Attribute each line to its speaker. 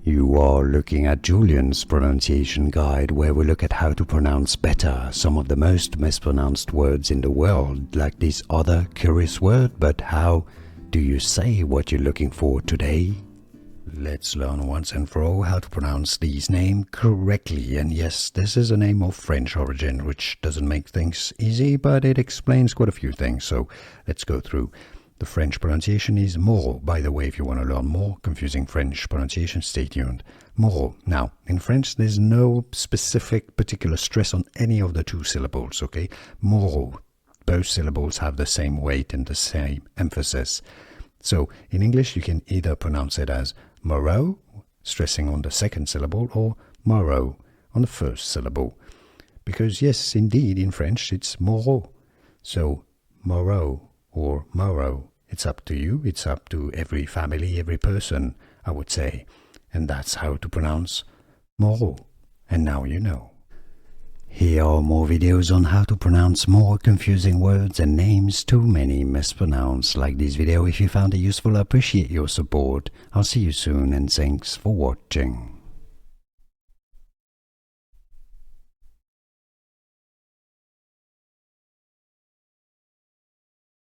Speaker 1: You are looking at Julian's pronunciation guide, where we look at how to pronounce better some of the most mispronounced words in the world, like this other curious word. But how do you say what you're looking for today? Let's learn once and for all how to pronounce these names correctly. And yes, this is a name of French origin, which doesn't make things easy, but it explains quite a few things. So let's go through. The French pronunciation is Moreau. By the way, if you want to learn more confusing French pronunciation, stay tuned. Moreau. Now, in French, there's no specific particular stress on any of the two syllables, okay? Moreau. Both syllables have the same weight and the same emphasis. So, in English, you can either pronounce it as Moreau, stressing on the second syllable, or Moreau on the first syllable. Because, yes, indeed, in French, it's Moreau. So, Moreau or Moreau. It's up to you, it's up to every family, every person, I would say. And that's how to pronounce Moreau. And now you know. Here are more videos on how to pronounce more confusing words and names too many mispronounced. Like this video if you found it useful. I appreciate your support. I'll see you soon and thanks for watching.